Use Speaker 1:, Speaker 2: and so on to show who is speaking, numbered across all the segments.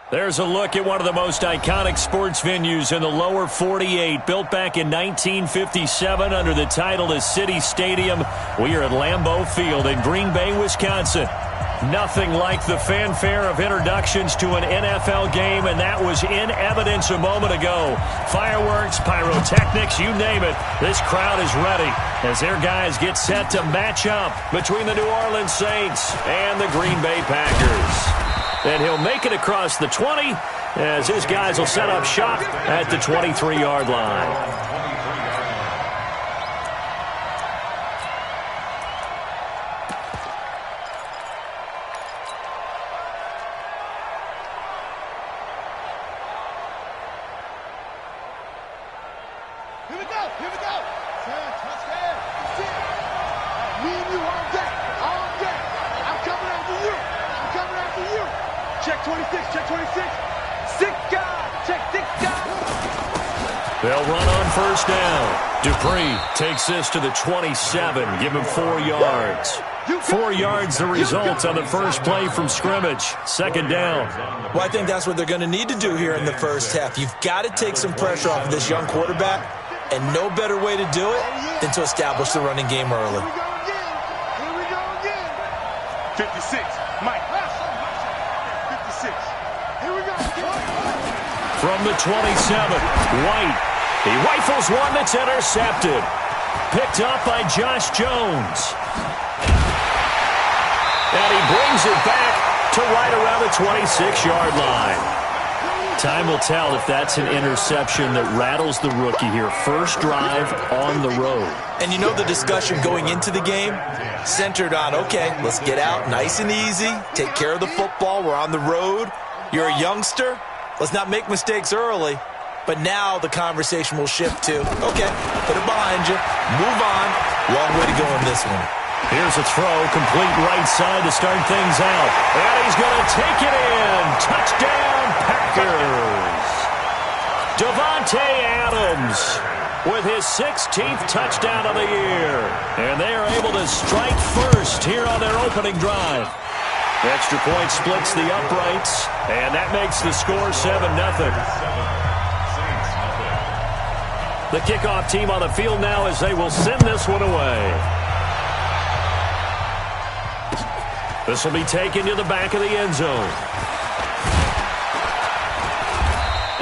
Speaker 1: There's a look at one of the most iconic sports venues in the lower 48, built back in 1957 under the title of City Stadium. We are at Lambeau Field in Green Bay, Wisconsin. Nothing like the fanfare of introductions to an NFL game, and that was in evidence a moment ago. Fireworks, pyrotechnics, you name it. This crowd is ready as their guys get set to match up between the New Orleans Saints and the Green Bay Packers. And he'll make it across the 20 as his guys will set up shop at the 23-yard line. They'll run on first down. Dupree takes this to the 27. Give him 4 yards. 4 yards the result on the first play from scrimmage. Second down.
Speaker 2: Well, I think that's what they're going to need to do here in the first half. You've got to take some pressure off of this young quarterback, and no better way to do it than to establish the running game early.
Speaker 3: Here we go again. 56. Mike. 56. Here we go.
Speaker 1: From the 27, White. He rifles one that's intercepted. Picked up by Josh Jones. And he brings it back to right around the 26-yard line. Time will tell if that's an interception that rattles the rookie here. First drive on the road.
Speaker 2: And you know the discussion going into the game centered on, okay, let's get out nice and easy, take care of the football, we're on the road, you're a youngster, let's not make mistakes early. But now the conversation will shift to, okay, put it behind you, move on, long way to go in this one.
Speaker 1: Here's a throw, complete right side to start things out. And he's going to take it in. Touchdown, Packers. Davante Adams with his 16th touchdown of the year. And they are able to strike first here on their opening drive. Extra point splits the uprights, and that makes the score 7-0. The kickoff team on the field now as they will send this one away. This will be taken to the back of the end zone.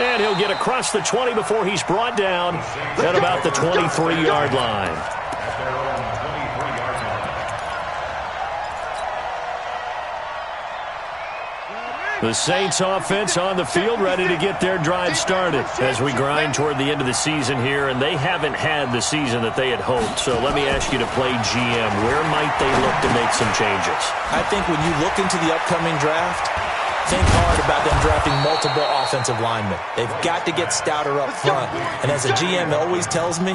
Speaker 1: And he'll get across the 20 before he's brought down at about the 23-yard line. The Saints offense on the field ready to get their drive started as we grind toward the end of the season here, and they haven't had the season that they had hoped. So let me ask you to play GM. Where might they look to make some changes?
Speaker 2: I think when you look into the upcoming draft, think hard about them drafting multiple offensive linemen. They've got to get stouter up front. And as a GM always tells me,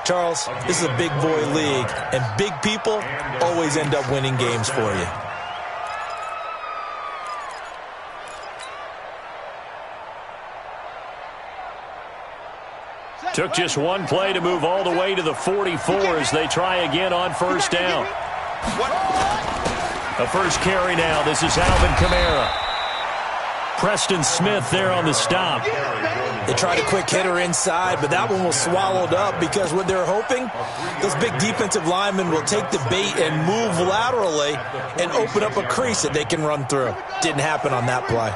Speaker 2: Charles, this is a big boy league, and big people always end up winning games for you.
Speaker 1: Took just one play to move all the way to the 44 as they try again on first down. A first carry now. This is Alvin Kamara. Preston Smith there on the stop.
Speaker 2: They tried a quick hitter inside, but that one was swallowed up because what they're hoping, those big defensive linemen will take the bait and move laterally and open up a crease that they can run through. Didn't happen on that play.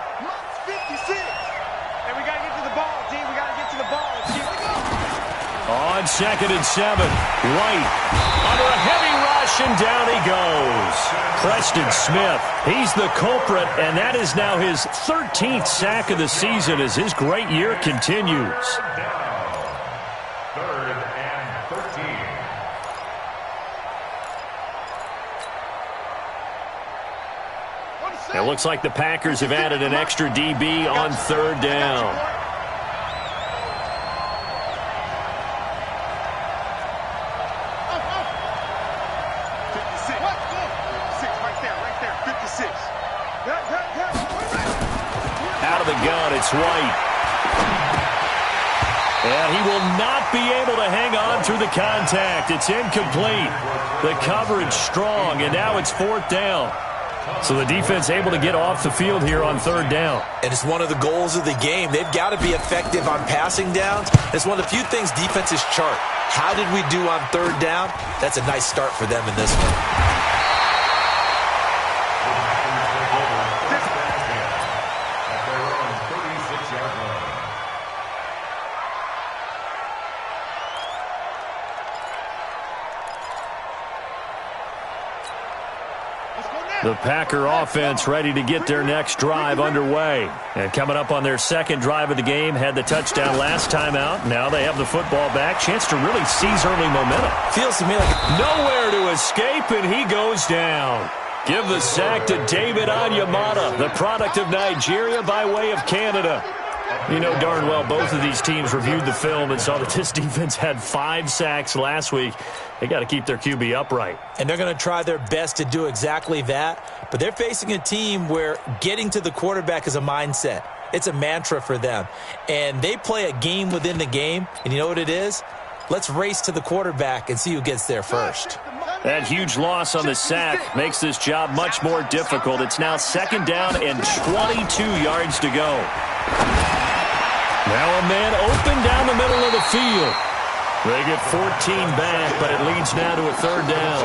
Speaker 1: On 2nd and 7, White under a heavy rush, and down he goes. Preston Smith, he's the culprit, and that is now his 13th sack of the season as his great year continues.
Speaker 4: Third and 13.
Speaker 1: It looks like the Packers have added an extra DB on third down. Out of the gun, it's White. And he will not be able to hang on through the contact. It's incomplete. The coverage strong, and now it's fourth down. So the defense able to get off the field here on third down.
Speaker 2: And it's one of the goals of the game. They've got to be effective on passing downs. It's one of the few things defenses chart. How did we do on third down? That's a nice start for them in this one.
Speaker 1: The Packer offense ready to get their next drive underway. And coming up on their second drive of the game, had the touchdown last time out. Now they have the football back. Chance to really seize early momentum.
Speaker 2: Feels to me like
Speaker 1: nowhere to escape, and he goes down. Give the sack to David Onyemata, the product of Nigeria by way of Canada. You know darn well both of these teams reviewed the film and saw that this defense had 5 sacks last week. They got to keep their QB upright.
Speaker 2: And they're going to try their best to do exactly that. But they're facing a team where getting to the quarterback is a mindset. It's a mantra for them. And they play a game within the game. And you know what it is? Let's race to the quarterback and see who gets there first.
Speaker 1: That huge loss on the sack makes this job much more difficult. It's now second down and 22 yards to go. Now a man open down the middle of the field. They get 14 back, but it leads now to a third down.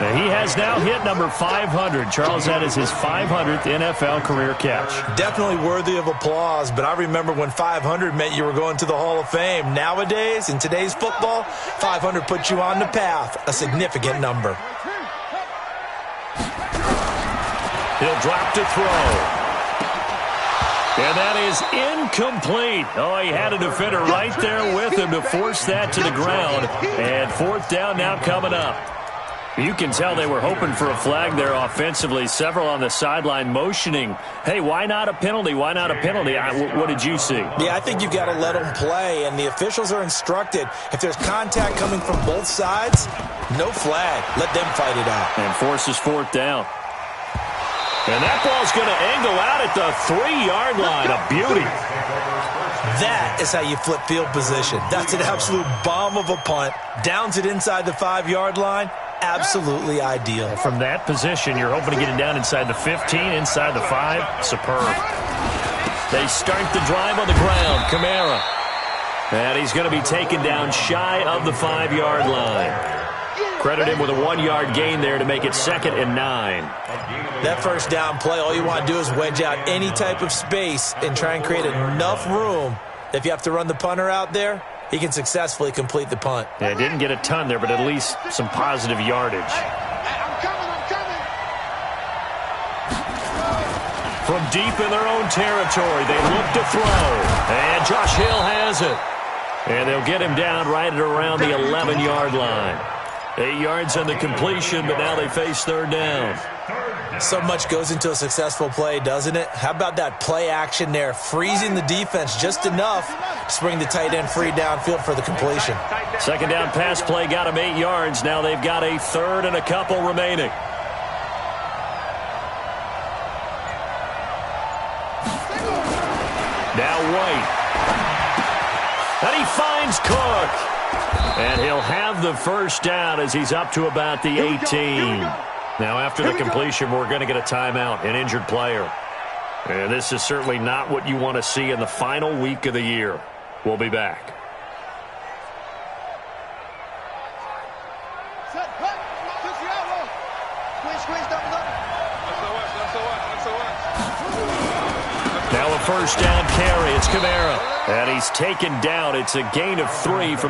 Speaker 1: Now he has now hit number 500. Charles, that is his 500th NFL career catch.
Speaker 2: Definitely worthy of applause, but I remember when 500 meant you were going to the Hall of Fame. Nowadays, in today's football, 500 puts you on the path, a significant number.
Speaker 1: He'll drop to throw. And that is incomplete. Oh, he had a defender right there with him to force that to the ground. And fourth down now coming up. You can tell they were hoping for a flag there offensively. Several on the sideline motioning, hey, why not a penalty? Why not a penalty? What did you see?
Speaker 2: Yeah, I think you've got to let them play. And the officials are instructed, if there's contact coming from both sides, no flag. Let them fight it out.
Speaker 1: And forces fourth down. And that ball's going to angle out at the 3-yard line. A beauty.
Speaker 2: That is how you flip field position. That's an absolute bomb of a punt. Downs it inside the 5-yard line. Absolutely ideal.
Speaker 1: From that position, you're hoping to get it down inside the 15, inside the 5. Superb. They start the drive on the ground. Kamara. And he's going to be taken down shy of the 5-yard line. Credit him with a 1-yard gain there to make it 2nd and 9.
Speaker 2: That first down play, all you want to do is wedge out any type of space and try and create enough room. If you have to run the punter out there, he can successfully complete the punt.
Speaker 1: Yeah, didn't get a ton there, but at least some positive yardage.
Speaker 3: I'm coming.
Speaker 1: From deep in their own territory, they look to throw. And Josh Hill has it. And they'll get him down right at around the 11-yard line. 8 yards on the completion, but now they face third down.
Speaker 2: So much goes into a successful play, doesn't it? How about that play action there, freezing the defense just enough to bring the tight end free downfield for the completion.
Speaker 1: Second down pass play got him 8 yards. Now they've got a third and a couple remaining. Now White. And he finds Cook. And he'll have the first down as he's up to about the 18. Now, after the completion, we're going to get a timeout, an injured player. And this is certainly not what you want to see in the final week of the year. We'll be back. Now a first down carry. It's Kamara. And he's taken down. It's a gain of 3 from